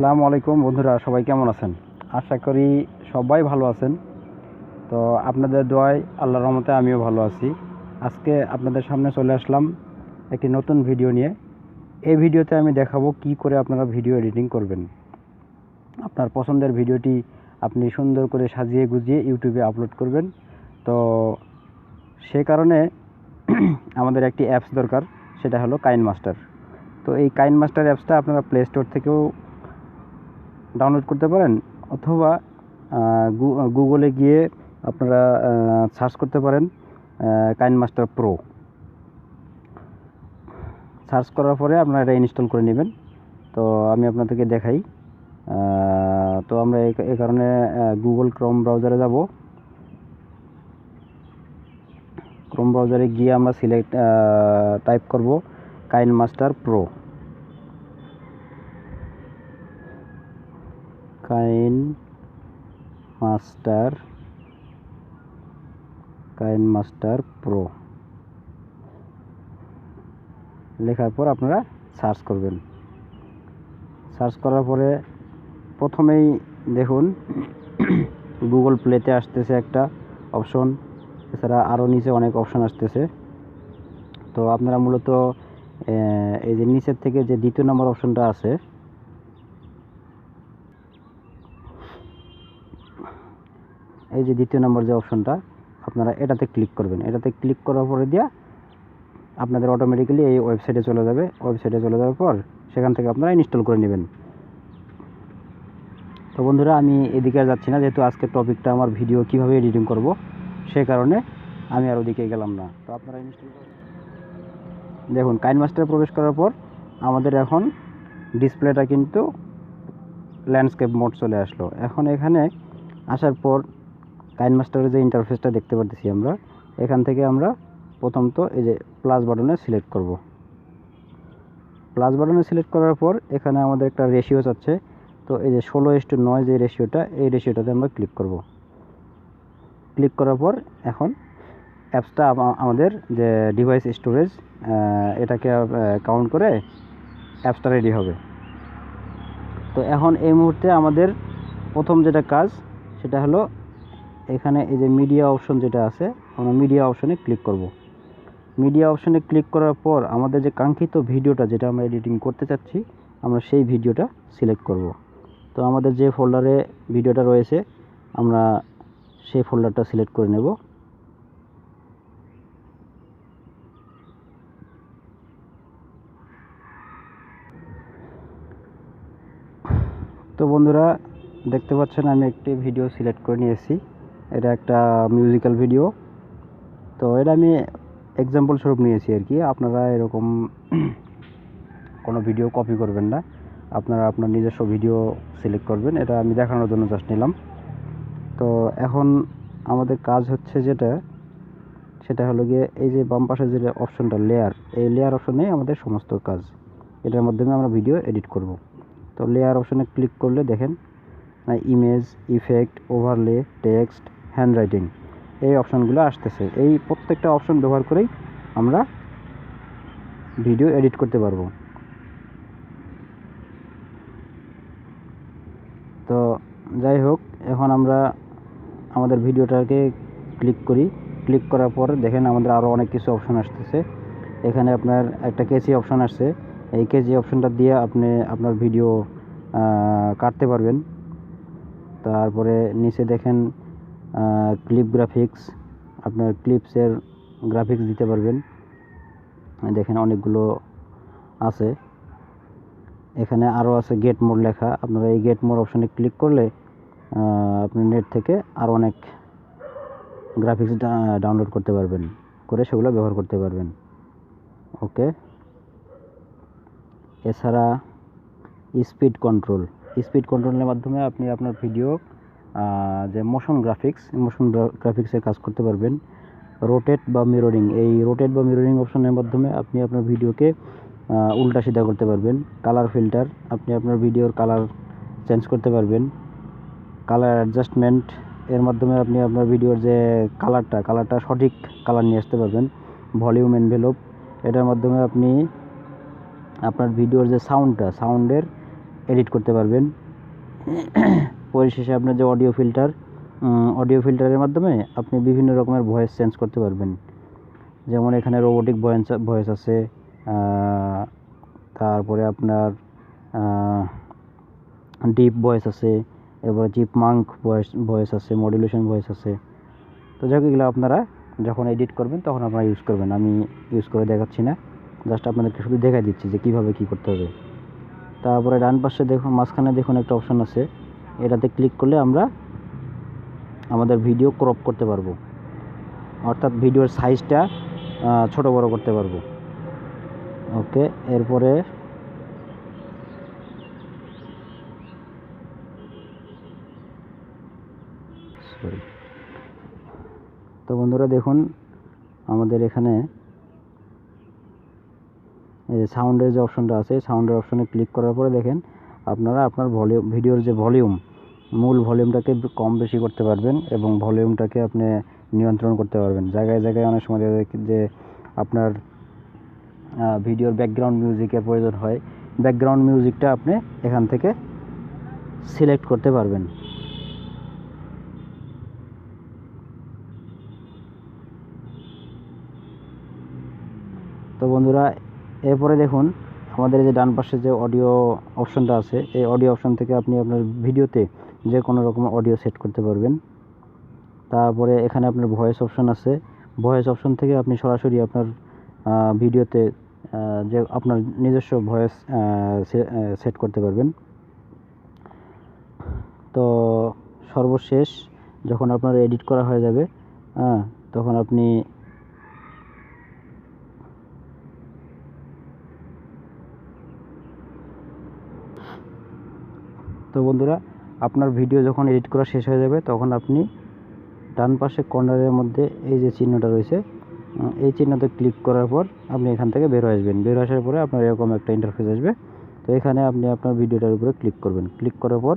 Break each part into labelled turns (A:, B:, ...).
A: আসসালামু আলাইকুম বন্ধুরা, সবাই কেমন আছেন? আশা করি সবাই ভালো আছেন। তো আপনাদের দোয়ায় আল্লাহর রহমতে আমিও ভালো আছি। আজকে আপনাদের সামনে চলে আসলাম একটি নতুন ভিডিও নিয়ে। এই ভিডিওতে আমি দেখাবো কি করে আপনারা ভিডিও এডিটিং করবেন। আপনার পছন্দের ভিডিওটি আপনি সুন্দর করে সাজিয়ে গুজিয়ে ইউটিউবে আপলোড করবেন। তো সে কারণে আমাদের একটি অ্যাপস দরকার, সেটা হলো কাইনমাস্টার। তো এই কাইনমাস্টার অ্যাপসটা আপনারা প্লে স্টোর থেকেও ডাউনলোড করতে পারেন, অথবা গুগলে গিয়ে আপনারা সার্চ করতে পারেন কাইনমাস্টার প্রো। সার্চ করার পরে আপনারা এটা ইনস্টল করে নেবেন। তো আমি আপনাদেরকে দেখাই। তো আমরা এই কারণে গুগল ক্রোম ব্রাউজারে যাব। ক্রোম ব্রাউজারে গিয়ে আমরা টাইপ করব কাইনমাস্টার প্রো। কাইনমাস্টার প্রো লেখার পর আপনারা সার্চ করবেন। সার্চ করার পরে প্রথমেই দেখুন গুগল প্লেতে আসতেছে একটা অপশন, এছাড়া আরও নিচে অনেক অপশন আসতেছে। তো আপনারা মূলত এই যে নিচের থেকে যে দ্বিতীয় নম্বর অপশনটা আছে, এই যে দ্বিতীয় নম্বর যে অপশনটা, আপনারা এটাতে ক্লিক করবেন। এটাতে ক্লিক করার পরে দিয়া আপনাদের অটোমেটিক্যালি এই ওয়েবসাইটে চলে যাবে। ওয়েবসাইটে চলে যাওয়ার পর সেখান থেকে আপনারা ইনস্টল করে নেবেন। তো বন্ধুরা, আমি এদিকে আর যাচ্ছি না, যেহেতু আজকের টপিকটা আমার ভিডিও কিভাবে এডিটিং করব, সে কারণে আমি আর ওদিকে গেলাম না। তো আপনারা ইনস্টল করেন। দেখুন, কাইনমাস্টারে প্রবেশ করার পর আমাদের এখন ডিসপ্লেটা কিন্তু ল্যান্ডস্কেপ মোড চলে আসলো। এখন এখানে আসার পর কাইনমাস্টারের যে ইন্টারফেসটা দেখতে পাচ্ছি আমরা, এখান থেকে আমরা প্রথমত এই যে প্লাস বাটনে সিলেক্ট করব। প্লাস বাটনে সিলেক্ট করার পর এখানে আমাদের একটা রেশিও চাচ্ছে। তো এই যে 16:9 যে রেশিওটা, এই রেশিওটাতে আমরা ক্লিক করব। ক্লিক করার পর এখন অ্যাপসটা আমাদের যে ডিভাইস স্টোরেজ, এটাকে কাউন্ট করে অ্যাপসটা রেডি হবে। তো এখন এই মুহূর্তে আমাদের প্রথম যেটা কাজ, সেটা হলো এখানে এই যে মিডিয়া অপশন যেটা আছে, আমরা মিডিয়া অপশনে ক্লিক করব। মিডিয়া অপশনে ক্লিক করার পর আমাদের যে কাঙ্ক্ষিত ভিডিওটা যেটা আমরা এডিটিং করতে চাচ্ছি, আমরা সেই ভিডিওটা সিলেক্ট করব। তো আমাদের যে ফোল্ডারে ভিডিওটা রয়েছে, আমরা সেই ফোল্ডারটা সিলেক্ট করে নেব। তো বন্ধুরা, দেখতে পাচ্ছেন আমি একটি ভিডিও সিলেক্ট করে নিয়েছি। এটা একটা মিউজিক্যাল ভিডিও। তো এটা আমি এক্সাম্পল স্বরূপ নিয়েছি আর কি। আপনারা এরকম কোনো ভিডিও কপি করবেন না, আপনারা আপনার নিজস্ব ভিডিও সিলেক্ট করবেন। এটা আমি দেখানোর জন্য জাস্ট নিলাম। তো এখন আমাদের কাজ হচ্ছে যেটা, সেটা হলো গিয়ে এই যে বাম পাশে যে অপশনটা লেয়ার, এই লেয়ার অপশনেই আমাদের সমস্ত কাজ। এটার মাধ্যমে আমরা ভিডিও এডিট করব। তো লেয়ার অপশনে ক্লিক করলে দেখেন image, effect, overlay, text, handwriting, এই অপশনগুলো আসতেছে। এই প্রত্যেকটা অপশন ব্যবহার করেই আমরা ভিডিও এডিট করতে পারবো। তো যাই হোক, এখন আমরা আমাদের ভিডিওটাকে ক্লিক করি। ক্লিক করার পর দেখেন আমাদের আরও অনেক কিছু অপশন আসতেছে। এখানে আপনার একটা কেসি অপশন আসছে। এই কেসি অপশনটা দিয়ে আপনি আপনার ভিডিও কাটতে পারবেন। তারপরে নিচে দেখেন ক্লিপ গ্রাফিক্স, আপনার ক্লিপসের গ্রাফিক্স দিতে পারবেন। দেখেন অনেকগুলো আছে। এখানে আরও আছে গেট মোড লেখা। আপনারা এই গেট মোড অপশনে ক্লিক করলে আপনি নেট থেকে আরও অনেক গ্রাফিক্স ডাউনলোড করতে পারবেন, করে সেগুলো ব্যবহার করতে পারবেন। ওকে। এছাড়া স্পিড কন্ট্রোলের মাধ্যমে আপনি আপনার ভিডিও যে মোশন গ্রাফিক্সের কাজ করতে পারবেন। রোটেট বা মিররিং, এই রোটেট বা মিররিং অপশনের মাধ্যমে আপনি আপনার ভিডিওকে উল্টা সিধা করতে পারবেন। কালার ফিল্টার, আপনি আপনার ভিডিওর কালার চেঞ্জ করতে পারবেন। কালার অ্যাডজাস্টমেন্ট, এর মাধ্যমে আপনি আপনার ভিডিওর যে কালারটা সঠিক কালার নিয়ে আসতে পারবেন। ভলিউম এনভেলপ, এটার মাধ্যমে আপনি আপনার ভিডিওর যে সাউন্ডের এডিট করতে পারবেন। পরিশেষে আপনার যে অডিও ফিল্টারের মাধ্যমে আপনি বিভিন্ন রকমের ভয়েস চেঞ্জ করতে পারবেন। যেমন এখানে রোবোটিক ভয়েস আছে, তারপরে আপনার ডিপ ভয়েস আছে, এরপরে চিপমাঙ্ক ভয়েস আছে, মডুলেশন ভয়েস আছে। তো যাই হোক, এগুলো আপনারা যখন এডিট করবেন তখন আপনারা ইউজ করবেন। আমি ইউজ করে দেখাচ্ছি না, জাস্ট আপনাদেরকে শুধু দেখাই দিচ্ছি যে কীভাবে কী করতে হবে। তারপরে ডান পাশে দেখুন, মাঝখানে দেখুন একটা অপশান আছে, এটাতে ক্লিক করলে আমরা আমাদের ভিডিও ক্রপ করতে পারবো, অর্থাৎ ভিডিওর সাইজটা ছোট বড় করতে পারবো। ওকে, এরপরে তো বন্ধুরা দেখুন, আমাদের এখানে এই যে সাউন্ডের যে অপশনটা আছে, সাউন্ডের অপশনে ক্লিক করার পরে দেখেন আপনারা আপনার ভিডিওর যে মূল ভলিউমটাকে কম বেশি করতে পারবেন এবং ভলিউমটাকে আপনি নিয়ন্ত্রণ করতে পারবেন। জায়গায় জায়গায় অনেক সময় যে আপনার ভিডিওর ব্যাকগ্রাউন্ড মিউজিকের প্রয়োজন হয়, ব্যাকগ্রাউন্ড মিউজিকটা আপনি এখান থেকে সিলেক্ট করতে পারবেন। তো বন্ধুরা, এরপরে দেখুন আমাদের যে ডান পাশে যে অডিও অপশনটা আছে, এই অডিও অপশন থেকে আপনি আপনার ভিডিওতে যে কোনো রকম অডিও সেট করতে পারবেন। তারপরে এখানে আপনার ভয়েস অপশন আছে, ভয়েস অপশন থেকে আপনি সরাসরি আপনার ভিডিওতে যে আপনার নিজস্ব ভয়েস সেট করতে পারবেন। তো সর্বশেষ যখন আপনার এডিট করা হয়ে যাবে, তখন আপনি তো বন্ধুরা, আপনার ভিডিও যখন এডিট করা শেষ হয়ে যাবে তখন আপনি ডান পাশে কর্নারের মধ্যে এই যে চিহ্নটা রয়েছে, এই চিহ্নতে ক্লিক করার পর আপনি এখান থেকে বের হয়ে আসবেন। বের আসার পরে আপনার এরকম একটা ইন্টারফেস আসবে। তো এখানে আপনি আপনার ভিডিওটার উপরে ক্লিক করবেন। ক্লিক করার পর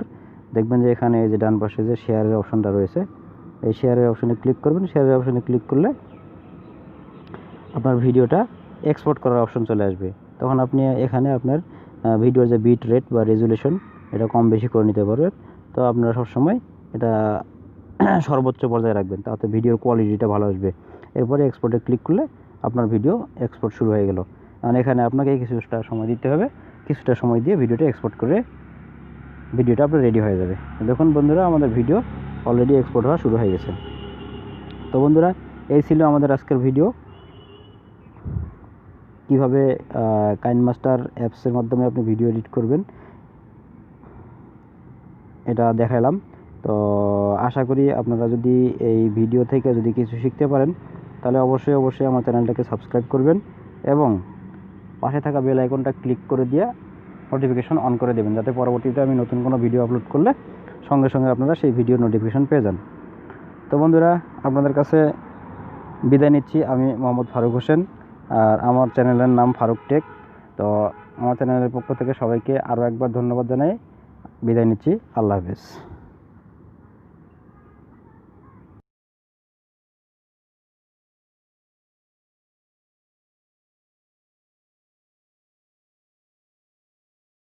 A: দেখবেন যে এখানে এই যে ডান পাশে যে শেয়ারের অপশনটা রয়েছে, এই শেয়ারের অপশনে ক্লিক করবেন। শেয়ারের অপশনে ক্লিক করলে আপনার ভিডিওটা এক্সপোর্ট করার অপশন চলে আসবে। তখন আপনি এখানে আপনার ভিডিওর যে বিট রেট বা রেজুলেশন, এটা কম বেশি করে নিতে পারবেন। তো আপনারা সবসময় এটা সর্বোচ্চ পর্যায়ে রাখবেন, তাতে ভিডিওর কোয়ালিটিটা ভালো আসবে। এরপরে এক্সপোর্টে ক্লিক করলে আপনার ভিডিও এক্সপোর্ট শুরু হয়ে গেল। কারণ এখানে আপনাকে কিছুটা সময় দিতে হবে, কিছুটা সময় দিয়ে ভিডিওটা এক্সপোর্ট করে ভিডিওটা আপনার রেডি হয়ে যাবে। দেখুন বন্ধুরা, আমাদের ভিডিও অলরেডি এক্সপোর্ট হওয়া শুরু হয়ে গেছে। তো বন্ধুরা, এই ছিল আমাদের আজকের ভিডিও, কীভাবে কাইনমাস্টার অ্যাপসের মাধ্যমে আপনি ভিডিও এডিট করবেন এটা দেখালাম। তো আশা করি আপনারা যদি এই ভিডিও থেকে যদি কিছু শিখতে পারেন, তাহলে অবশ্যই আমার চ্যানেলটাকে সাবস্ক্রাইব করবেন এবং পাশে থাকা বেল আইকনটা ক্লিক করে দিয়ে নোটিফিকেশন অন করে দেবেন, যাতে পরবর্তীতে আমি নতুন কোনো ভিডিও আপলোড করলে সঙ্গে সঙ্গে আপনারা সেই ভিডিওর নোটিফিকেশন পেয়ে যান। তো বন্ধুরা, আপনাদের কাছে বিদায় নিচ্ছি। আমি মোহাম্মদ ফারুক হোসেন, আর আমার চ্যানেলের নাম ফারুক টেক। তো আমার চ্যানেলের পক্ষ থেকে সবাইকে আরও একবার ধন্যবাদ জানাই বিদায় নিচ্ছি। আল্লাহ হাফেজ।